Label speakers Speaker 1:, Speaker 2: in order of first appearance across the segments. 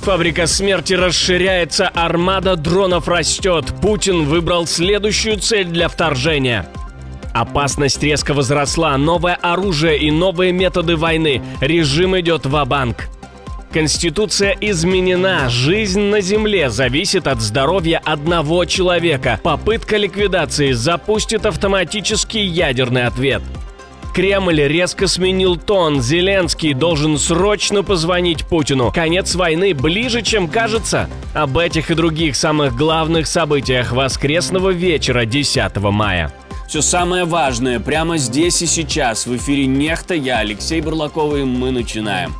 Speaker 1: Фабрика смерти расширяется, армада дронов растет. Путин выбрал следующую цель для вторжения. Опасность резко возросла, новое оружие и новые методы войны. Режим идет ва-банк. Конституция изменена, жизнь на земле зависит от здоровья одного человека. Попытка ликвидации запустит автоматический ядерный ответ. Кремль резко сменил тон. Зеленский должен срочно позвонить Путину. Конец войны ближе, чем кажется. Об этих и других самых главных событиях воскресного вечера 10 мая.
Speaker 2: Все самое важное прямо здесь и сейчас. В эфире «Нехта», я Алексей Бурлаков, и мы начинаем.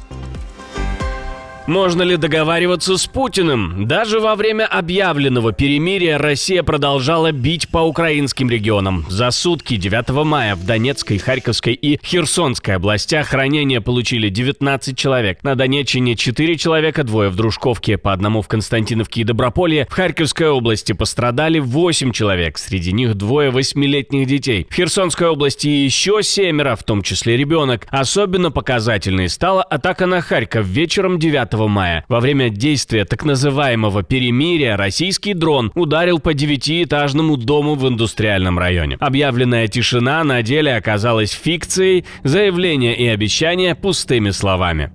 Speaker 1: Можно ли договариваться с Путиным? Даже во время объявленного перемирия Россия продолжала бить по украинским регионам. За сутки 9 мая в Донецкой, Харьковской и Херсонской областях ранения получили 19 человек. На Донеччине 4 человека, 2 в Дружковке, по одному в Константиновке и Доброполье. В Харьковской области пострадали 8 человек, среди них 2 8-летних детей. В Херсонской области еще 7, в том числе ребенок. Особенно показательной стала атака на Харьков вечером 9 мая. Во время действия так называемого перемирия российский дрон ударил по 9-этажному дому в индустриальном районе. Объявленная тишина на деле оказалась фикцией, заявления и обещания пустыми словами.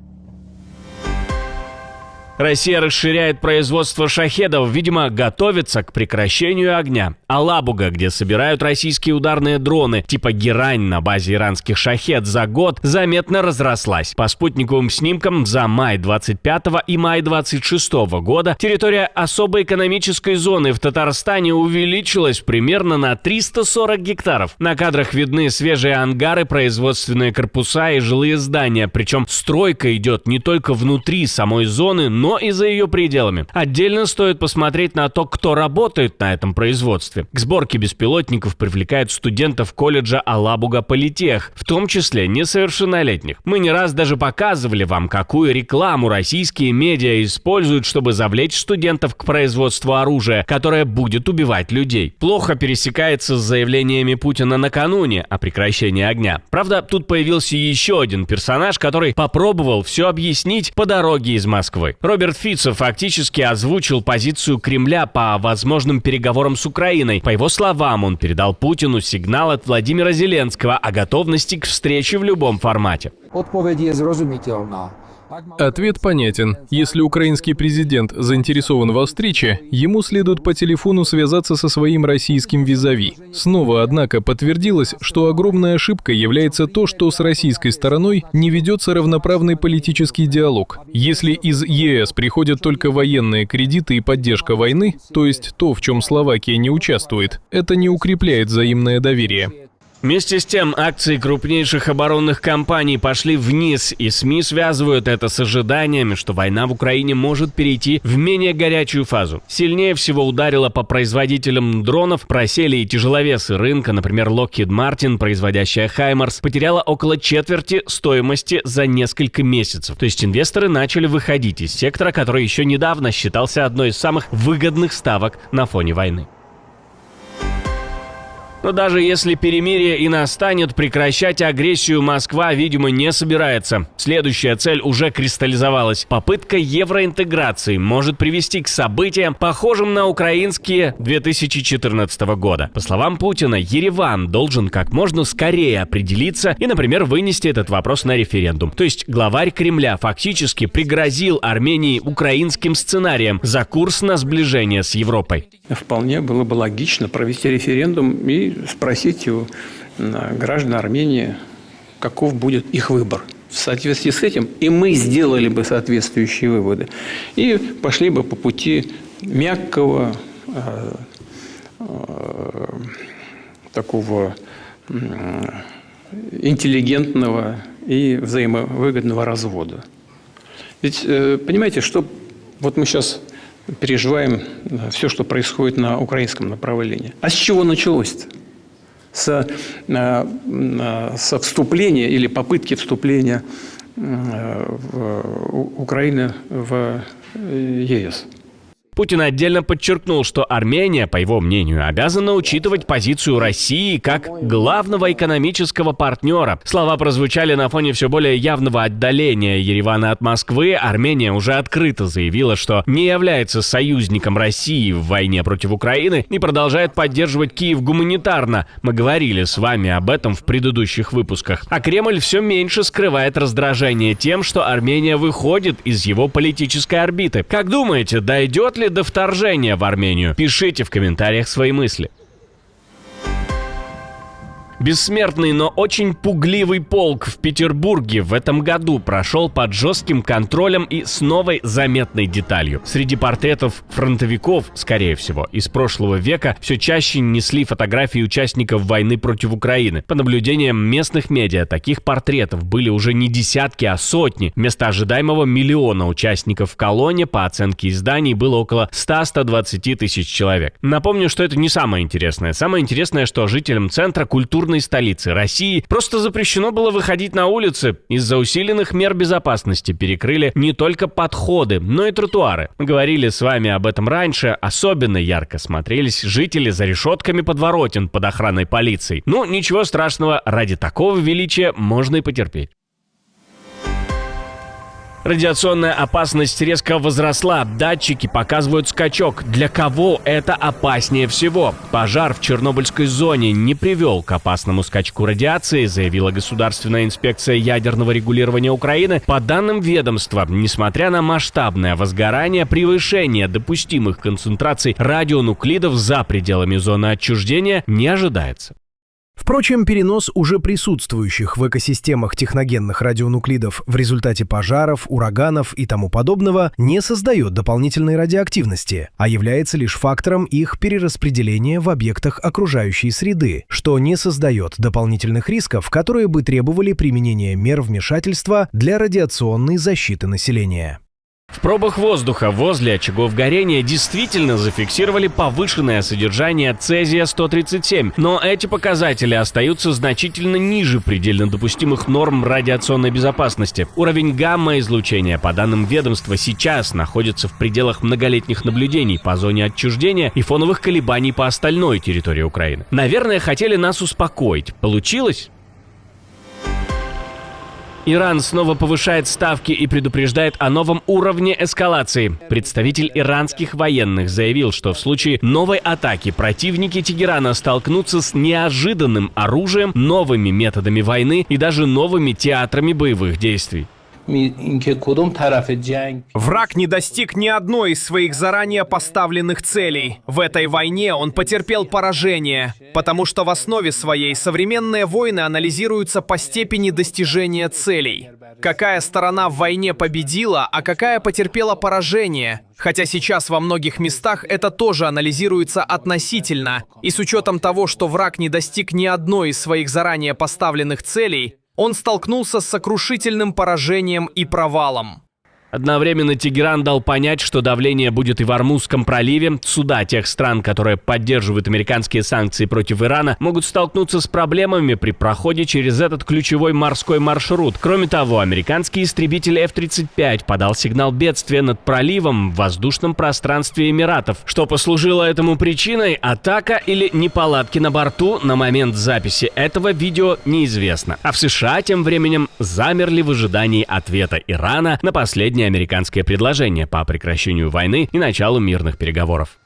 Speaker 1: Россия расширяет производство шахедов, видимо, готовится к прекращению огня. Алабуга, где собирают российские ударные дроны типа «Герань» на базе иранских шахед, за год заметно разрослась. По спутниковым снимкам за май 25 и май 26 года территория особой экономической зоны в Татарстане увеличилась примерно на 340 гектаров. На кадрах видны свежие ангары, производственные корпуса и жилые здания. Причем стройка идет не только внутри самой зоны, но и за ее пределами. Отдельно стоит посмотреть на то, кто работает на этом производстве. К сборке беспилотников привлекают студентов колледжа Алабуга Политех, в том числе несовершеннолетних. Мы не раз даже показывали вам, какую рекламу российские медиа используют, чтобы завлечь студентов к производству оружия, которое будет убивать людей. Плохо пересекается с заявлениями Путина накануне о прекращении огня. Правда, тут появился еще один персонаж, который попробовал все объяснить по дороге из Москвы. Роберт Фицо фактически озвучил позицию Кремля по возможным переговорам с Украиной. По его словам, он передал Путину сигнал от Владимира Зеленского о готовности к встрече в любом формате.
Speaker 3: Ответ понятен. Если украинский президент заинтересован во встрече, ему следует по телефону связаться со своим российским визави. Снова, однако, подтвердилось, что огромной ошибкой является то, что с российской стороной не ведется равноправный политический диалог. Если из ЕС приходят только военные кредиты и поддержка войны, то есть то, в чем Словакия не участвует, это не укрепляет взаимное доверие.
Speaker 1: Вместе с тем, акции крупнейших оборонных компаний пошли вниз, и СМИ связывают это с ожиданиями, что война в Украине может перейти в менее горячую фазу. Сильнее всего ударило по производителям дронов, просели и тяжеловесы рынка, например, Lockheed Martin, производящая HIMARS, потеряла около четверти стоимости за несколько месяцев. То есть инвесторы начали выходить из сектора, который еще недавно считался одной из самых выгодных ставок на фоне войны. Но даже если перемирие и настанет, прекращать агрессию Москва, видимо, не собирается. Следующая цель уже кристаллизовалась. Попытка евроинтеграции может привести к событиям, похожим на украинские 2014 года. По словам Путина, Ереван должен как можно скорее определиться и, например, вынести этот вопрос на референдум. То есть главарь Кремля фактически пригрозил Армении украинским сценарием за курс на сближение с Европой.
Speaker 4: Вполне было бы логично провести референдум и спросить у граждан Армении, каков будет их выбор. В соответствии с этим и мы сделали бы соответствующие выводы. И пошли бы по пути мягкого, такого интеллигентного и взаимовыгодного развода. Ведь понимаете, что вот мы сейчас переживаем все, что происходит на украинском направлении. А с чего началось-то? Со вступления или попытки вступления Украины в ЕС.
Speaker 1: Путин отдельно подчеркнул, что Армения, по его мнению, обязана учитывать позицию России как главного экономического партнера. Слова прозвучали на фоне все более явного отдаления Еревана от Москвы. Армения уже открыто заявила, что не является союзником России в войне против Украины и продолжает поддерживать Киев гуманитарно. Мы говорили с вами об этом в предыдущих выпусках. А Кремль все меньше скрывает раздражение тем, что Армения выходит из его политической орбиты. Как думаете, дойдет ли до вторжения в Армению? Пишите в комментариях свои мысли. Бессмертный, но очень пугливый полк в Петербурге в этом году прошел под жестким контролем и с новой заметной деталью. Среди портретов фронтовиков, скорее всего, из прошлого века все чаще несли фотографии участников войны против Украины. По наблюдениям местных медиа, таких портретов были уже не десятки, а сотни. Вместо ожидаемого 1 миллиона участников в колонне, по оценке изданий, было около 100-120 тысяч человек. Напомню, что это не самое интересное. Самое интересное, что жителям центра культурной столицы России просто запрещено было выходить на улицы. Из-за усиленных мер безопасности перекрыли не только подходы, но и тротуары. Мы говорили с вами об этом раньше. Особенно ярко смотрелись жители за решетками подворотен под охраной полиции. Ну, ничего страшного, ради такого величия можно и потерпеть. Радиационная опасность резко возросла. Датчики показывают скачок. Для кого это опаснее всего? Пожар в Чернобыльской зоне не привел к опасному скачку радиации, заявила Государственная инспекция ядерного регулирования Украины. По данным ведомства, несмотря на масштабное возгорание, превышение допустимых концентраций радионуклидов за пределами зоны отчуждения не ожидается.
Speaker 5: Впрочем, перенос уже присутствующих в экосистемах техногенных радионуклидов в результате пожаров, ураганов и тому подобного не создает дополнительной радиоактивности, а является лишь фактором их перераспределения в объектах окружающей среды, что не создает дополнительных рисков, которые бы требовали применения мер вмешательства для радиационной защиты населения.
Speaker 1: В пробах воздуха возле очагов горения действительно зафиксировали повышенное содержание цезия-137, но эти показатели остаются значительно ниже предельно допустимых норм радиационной безопасности. Уровень гамма-излучения, по данным ведомства, сейчас находится в пределах многолетних наблюдений по зоне отчуждения и фоновых колебаний по остальной территории Украины. Наверное, хотели нас успокоить. Получилось? Иран снова повышает ставки и предупреждает о новом уровне эскалации. Представитель иранских военных заявил, что в случае новой атаки противники Тегерана столкнутся с неожиданным оружием, новыми методами войны и даже новыми театрами боевых действий.
Speaker 6: Враг не достиг ни одной из своих заранее поставленных целей. В этой войне он потерпел поражение, потому что в основе своей современные войны анализируются по степени достижения целей. Какая сторона в войне победила, а какая потерпела поражение? Хотя сейчас во многих местах это тоже анализируется относительно. И с учетом того, что враг не достиг ни одной из своих заранее поставленных целей, он столкнулся с сокрушительным поражением и провалом.
Speaker 1: Одновременно Тегеран дал понять, что давление будет и в Ормузском проливе. Суда тех стран, которые поддерживают американские санкции против Ирана, могут столкнуться с проблемами при проходе через этот ключевой морской маршрут. Кроме того, американский истребитель F-35 подал сигнал бедствия над проливом в воздушном пространстве Эмиратов. Что послужило этому причиной? Атака или неполадки на борту? На момент записи этого видео неизвестно. А в США тем временем замерли в ожидании ответа Ирана на последнее американское предложение по прекращению войны и началу мирных переговоров.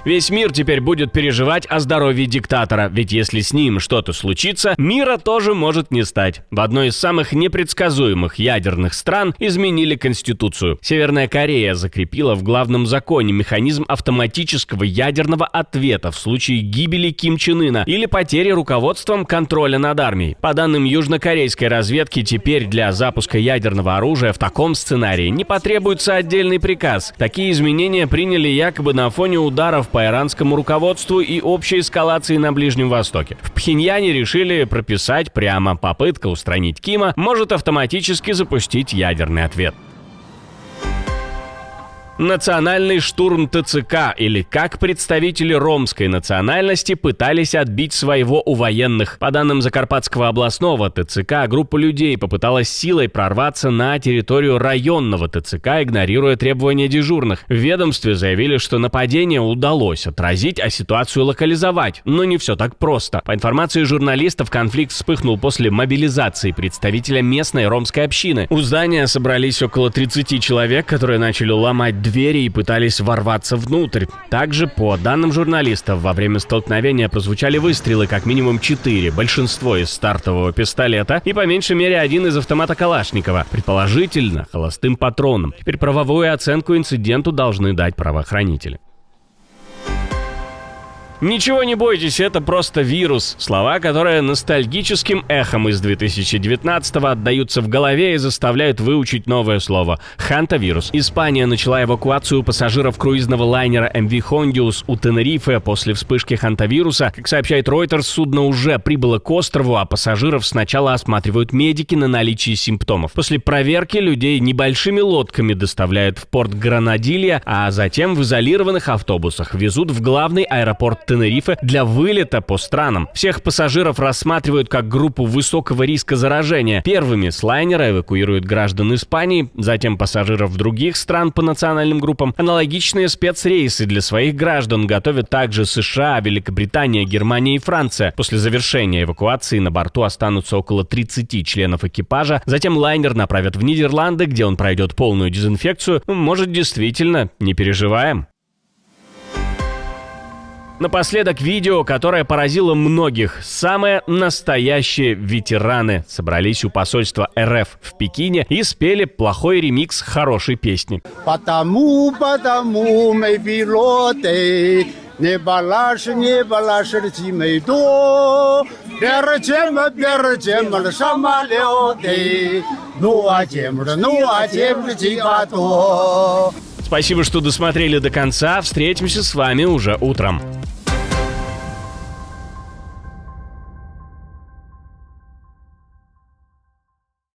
Speaker 1: Весь мир теперь будет переживать о здоровье диктатора, ведь если с ним что-то случится, мира тоже может не стать. В одной из самых непредсказуемых ядерных стран изменили Конституцию. Северная Корея закрепила в главном законе механизм автоматического ядерного ответа в случае гибели Ким Чен Ына или потери руководством контроля над армией. По данным южнокорейской разведки, теперь для запуска ядерного оружия в таком сценарии не потребуется отдельный приказ. Такие изменения приняли якобы на фоне ударов по иранскому руководству и общей эскалации на Ближнем Востоке. В Пхеньяне решили прописать прямо: попытка устранить Кима может автоматически запустить ядерный ответ. Национальный штурм ТЦК, или как представители ромской национальности пытались отбить своего у военных. По данным Закарпатского областного ТЦК, группа людей попыталась силой прорваться на территорию районного ТЦК, игнорируя требования дежурных. В ведомстве заявили, что нападение удалось отразить, а ситуацию локализовать. Но не все так просто. По информации журналистов, конфликт вспыхнул после мобилизации представителя местной ромской общины. У здания собрались около 30 человек, которые начали ломать двери и пытались ворваться внутрь. Также, по данным журналистов, во время столкновения прозвучали выстрелы как минимум 4, большинство из стартового пистолета и по меньшей мере 1 из автомата Калашникова, предположительно холостым патроном. Теперь правовую оценку инциденту должны дать правоохранители. Ничего не бойтесь, это просто вирус. Слова, которые ностальгическим эхом из 2019-го отдаются в голове и заставляют выучить новое слово – хантавирус. Испания начала эвакуацию пассажиров круизного лайнера MV Hondius у Тенерифе после вспышки хантавируса. Как сообщает Reuters, судно уже прибыло к острову, а пассажиров сначала осматривают медики на наличие симптомов. После проверки людей небольшими лодками доставляют в порт Гранадилья, а затем в изолированных автобусах везут в главный аэропорт Тенерифе для вылета по странам. Всех пассажиров рассматривают как группу высокого риска заражения. Первыми с лайнера эвакуируют граждан Испании, затем пассажиров других стран по национальным группам. Аналогичные спецрейсы для своих граждан готовят также США, Великобритания, Германия и Франция. После завершения эвакуации на борту останутся около 30 членов экипажа. Затем лайнер направят в Нидерланды, где он пройдет полную дезинфекцию. Может, действительно, не переживаем. Напоследок видео, которое поразило многих. Самые настоящие ветераны собрались у посольства РФ в Пекине и спели плохой ремикс хорошей песни.
Speaker 7: Потому, мы пилоты, не балаш, тимейдо, перчем, самолеты, ну а тем тихо.
Speaker 1: Спасибо, что досмотрели до конца. Встретимся с вами уже утром.